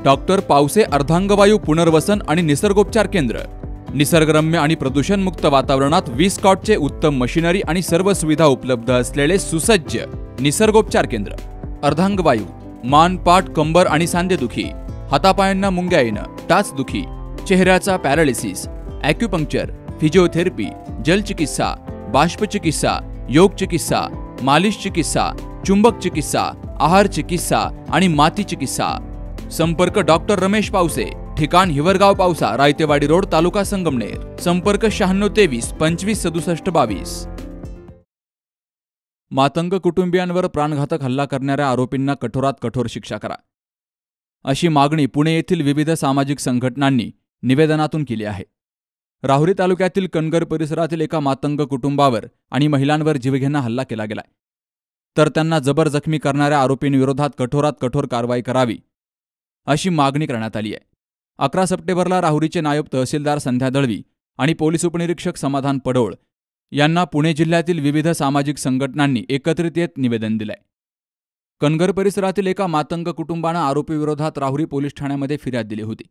Doctor Pawase अर्धांगवायू पुनर्वसन आणि निसर्गोपचार केंद्र। निसर्गरम्य आणि प्रदूषणमुक्त वातावरणात 20 कॉटचे उत्तम मशिनरी आणि सर्व सुविधा उपलब्ध असलेले सुसज्ज निसर्गोपचार केंद्र। अर्धांगवायू, मान, पाठ, कंबर आणि सांधेदुखी, हातापायांना मुंग्या येणं, टाचदुखी, चेहऱ्याचा पॅरालिसिस, ॲक्युपंक्चर, फिजिओथेरपी, जलचिकित्सा, बाष्पचिकित्सा, योग चिकित्सा, मालिश चिकित्सा, चुंबक चिकित्सा, आहार चिकित्सा आणि माती चिकित्सा। संपर्क डॉक्टर रमेश पावसे, ठिकाण हिवरगाव पावसा, रायतेवाडी रोड, तालुका संगमनेर। संपर्क 9623 25 67 22। मातंग कुटुंबियांवर प्राणघातक हल्ला करणाऱ्या आरोपींना कठोरात कठोर शिक्षा करा, अशी मागणी पुणे येथील विविध सामाजिक संघटनांनी निवेदनातून केली आहे। राहुरी तालुक्यातील कणगर परिसरातील एका मातंग कुटुंबावर आणि महिलांवर जीवघेणा हल्ला केला गेलाय, तर त्यांना जबर जखमी करणाऱ्या आरोपींविरोधात कठोरात कठोर कारवाई करावी, अशी मागणी करण्यात आली आहे। 11 सप्टेंबरला राहुरीचे नायब तहसीलदार संध्या दळवी आणि पोलीस उपनिरीक्षक समाधान पडोळ यांना पुणे जिल्ह्यातील विविध सामाजिक संघटनांनी एकत्रित येत निवेदन दिलंय। कणगर परिसरातील एका मातंग कुटुंबानं आरोपीविरोधात राहुरी पोलीस ठाण्यामध्ये फिर्याद दिली होती।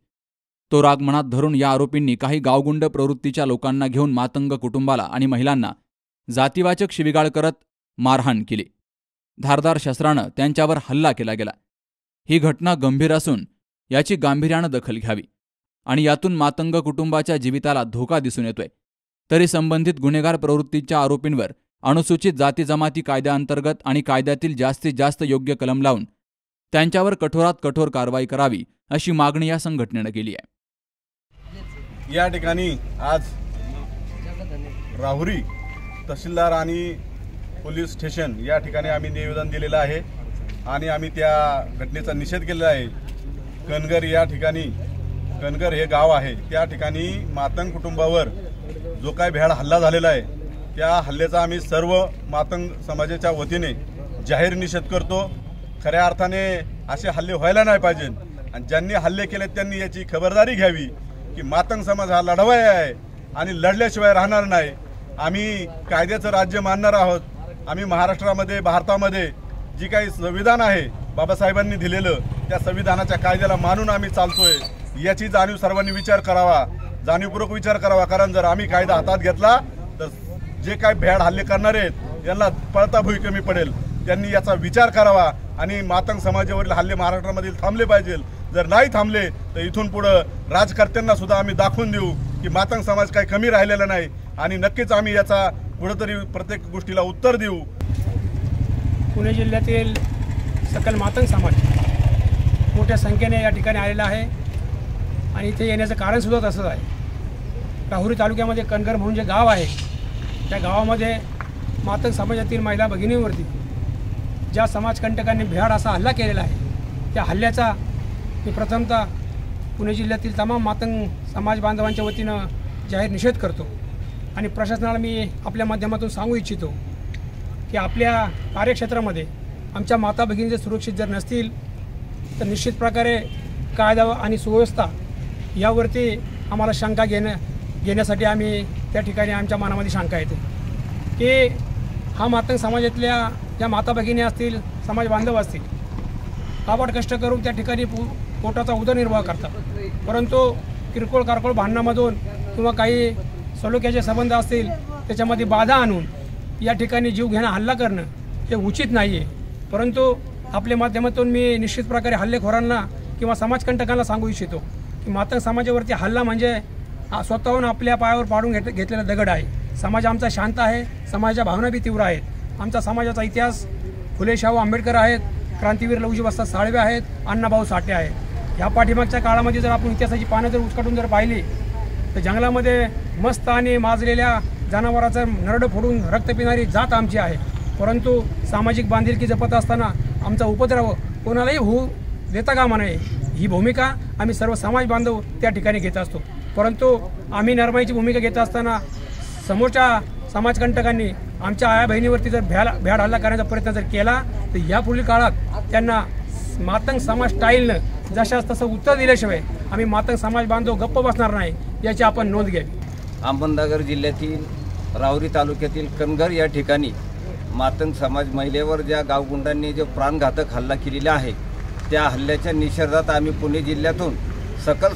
तो राग मनात धरून या आरोपींनी काही गावगुंड प्रवृत्तीच्या लोकांना घेऊन मातंग कुटुंबाला आणि महिलांना जातीवाचक शिवीगाळ करत मारहाण केली। धारदार शस्त्रानं त्यांच्यावर हल्ला केला गेला। ही घटना गंभीर असून याची गांभीर्यानं दखल घ्यावी आणि यातून मातंग कुटुंबाच्या जीविताला धोका दिसून येतोय, तरी संबंधित गुन्हेगार प्रवृत्तीच्या आरोपींवर अनुसूचित जाती जमाती कायद्याअंतर्गत आणि कायद्यातील जास्तीत जास्त योग्य कलम लावून त्यांच्यावर कठोरात कठोर कारवाई करावी, अशी मागणी या संघटनेनं केली आहे। या ठिकाणी आज राहुरी तहसीलदार आणि पोलीस स्टेशन या ठिकाणी आम्ही निवेदन दिलेलं आहे आणि आम्ही त्या घटनेचा निषेध केलेला आहे। कणगर या ठिकाणी, कणगर हे गाव आहे, त्या ठिकाणी मातंग कुटुंबावर जो काही भ्याड हल्ला झालेला आहे, त्या हल्ल्याचा आम्ही सर्व मातंग समाजाच्या वतीने जाहीर निषेध करतो। खऱ्या अर्थाने असे हल्ले व्हायला नाही पाहिजे आणि ज्यांनी हल्ले केले त्यांनी याची खबरदारी घ्यावी की मातंग समाज हा लढवाय आहे आणि लढल्याशिवाय राहणार नाही। आम्ही कायद्याचं राज्य मानणार आहोत। आम्ही महाराष्ट्रामध्ये, भारतामध्ये जी काही संविधान आहे बाबासाहेबांनी दिलेलं, त्या संविधानाच्या कायद्याला मानून आम्ही चालतोय, याची जाणीव सर्वांनी विचार करावा, जाणीवपूर्वक विचार करावा। कारण जर आम्ही कायदा हातात घेतला तर जे काही भ्याड हल्ले करणारे आहेत यांना पळता भुई कमी पडेल। त्यांनी याचा विचार करावा आणि मातंग समाजावरील हल्ले महाराष्ट्रामधील थांबले पाहिजे। जर नाही थांबले तर इथून पुढे राजकर्त्यांना सुद्धा आम्ही दाखवून देऊ की मातंग समाज काही कमी राहिलेला नाही आणि नक्कीच आम्ही याचा कुठेतरी प्रत्येक गोष्टीला उत्तर देऊ। पुणे जिल्ह्यातील सकल मातंग समाज मोठ्या संख्येने या ठिकाणी आलेला आहे आणि इथे येण्याचं कारणसुद्धा तसंच आहे। राहुरी तालुक्यामध्ये कणगर म्हणून जे गाव आहे, त्या गावामध्ये मातंग समाजातील महिला भगिनींवरती ज्या समाजकंटकांनी भ्याड असा हल्ला केलेला आहे, त्या हल्ल्याचा मी प्रथमतः पुणे जिल्ह्यातील तमाम मातंग समाज बांधवांच्या वतीनं जाहीर निषेध करतो आणि प्रशासनाला मी आपल्या माध्यमातून सांगू इच्छितो की आपल्या कार्यक्षेत्रामध्ये आमच्या माता भगिनी जर सुरक्षित जर नसतील तर निश्चित प्रकारे कायदा आणि सुव्यवस्था यावरती आम्हाला शंका घेण्यासाठी आम्ही त्या ठिकाणी आमच्या मनामध्ये शंका येते की हा मातंग समाजातल्या ज्या माता भगिनी असतील, समाज बांधव असतील, काबाड कष्ट करून त्या ठिकाणी पोटाचा उदरनिर्वाह करतात, परंतु किरकोळ कारकोळ भांडणामधून किंवा काही सलोख्याचे संबंध असतील त्याच्यामध्ये बाधा आणून या ठिकाणी जीवघेणा हल्ला करणं हे उचित नाही आहे। परंतु आपल्या माध्यमातून मी निश्चित प्रकारे हल्लेखोरांना किंवा समाजकंटकांना सांगू इच्छितो की मातंग समाजावरती हल्ला म्हणजे स्वतःहून आपल्या पायावर पाडून घेतलेला दगड आहे। समाज आमचा शांत आहे, समाजाच्या भावना बी तीव्र आहेत। आमचा समाजाचा इतिहास फुले शाहू आंबेडकर आहेत, क्रांतीवीर लहुजी वस्ताद साळवे आहेत, अण्णाभाऊ साठे आहेत। ह्या पाठीमागच्या काळामध्ये जर आपण इतिहासाची पानं जर उचकाटून जर पाहिली तर जंगलामध्ये मस्त आणि माजलेल्या जनावराचं नरडं फोडून रक्त पिणारी जात आमची आहे, परंतु सामाजिक बांधिलकी जपत असताना आमचा उपद्रव कोणालाही होऊ देता कामा नये ही भूमिका आम्ही सर्व समाज बांधव त्या ठिकाणी घेत असतो। परंतु आम्ही नरमाईची भूमिका घेत असताना समोरच्या समाजकंटकांनी आमच्या आया बहिणीवरती जर भ्याड हल्ला करण्याचा प्रयत्न जर केला तर यापुढील काळात त्यांना मातंग समाज स्टाईलनं जशास तसं उत्तर दिल्याशिवाय आम्ही मातंग समाज बांधव गप्प बसणार नाही, याची आपण नोंद घ्यावी। अहमदनगर जिल्ह्यातील राहुरी तालुक्यातील कणगर या ठिकाणी मातंग समाज महिलेवर ज्या गावगुंडांनी जो प्राणघातक हल्ला केलेला आहे त्या हल्ल्याच्या निषेधात आम्ही पुणे जिल्ह्यातून सकल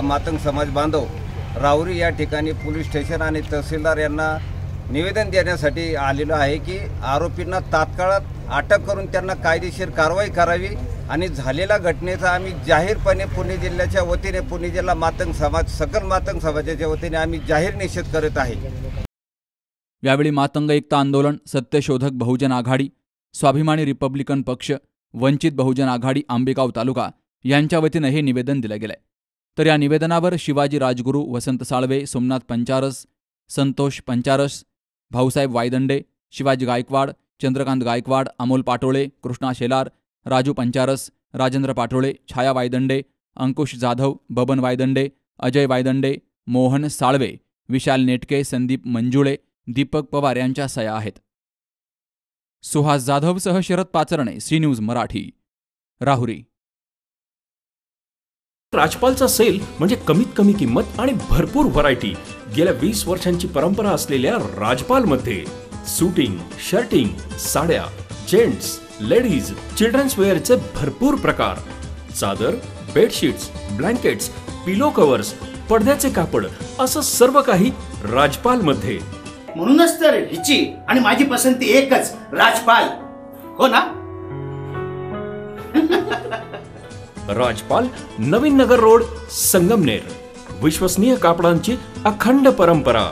मातंग समाज बांधव राहुरी या ठिकाणी पोलीस स्टेशन आणि तहसीलदार यांना निवेदन देण्यासाठी आलेलो आहे की आरोपींना तात्काळात अटक करून त्यांना कायदेशीर कारवाई करावी आणि झालेल्या घटनेचा आम्ही जाहीरपणे पुणे जिल्ह्याच्या वतीने पुणे जिल्हा मातंग समाज सकल मातंग समाजाच्या वतीने आम्ही जाहीर निषेध करत आहे। यावेळी मातंग एकता आंदोलन, सत्यशोधक बहुजन आघाडी, स्वाभिमानी रिपब्लिकन पक्ष, वंचित बहुजन आघाडी आंबेगाव तालुका यांच्या वतीने हे निवेदन दिले गेले। तर या निवेदनावर शिवाजी राजगुरू, वसंत साळवे, सोमनाथ पंचारस, संतोष पंचारस, भाऊसाहेब वायदंडे, शिवाजी गायकवाड, चंद्रकांत गायकवाड, अमोल पाटोळे, कृष्णा शेलार, राजू पंचारस, राजेंद्र पाटोळे, छाया वायदंडे, अंकुश जाधव, बबन वायदंडे, अजय वायदंडे, मोहन साळवे, विशाल नेटके, संदीप मंजुळे, दीपक पवार यांच्या सह्या आहेत। सुहास जाधवसह शरद पाचरणे, सी न्यूज मराठी, राहुरी। राजपालचा सेल म्हणजे कमीत कमी किंमत आणि भरपूर व्हरायटी। गेल्या 20 वर्षांची परंपरा असलेल्या राजपालमध्ये सूटिंग, शर्टिंग, साड्या, जेंट्स, लेडीज, चिल्ड्रन्स वेअरचे भरपूर प्रकार, चादर, बेडशीट्स, ब्लँकेट्स, पिलो कव्हर्स, पडद्याचे कापड असं सर्व काही राजपालमध्ये। म्हणूनच तर हिची आणि माझी पसंती एकच, राजपाल, हो ना? राजपाल, नवीन नगर रोड, संगमनेर। विश्वसनीय कापडांची अखंड परंपरा।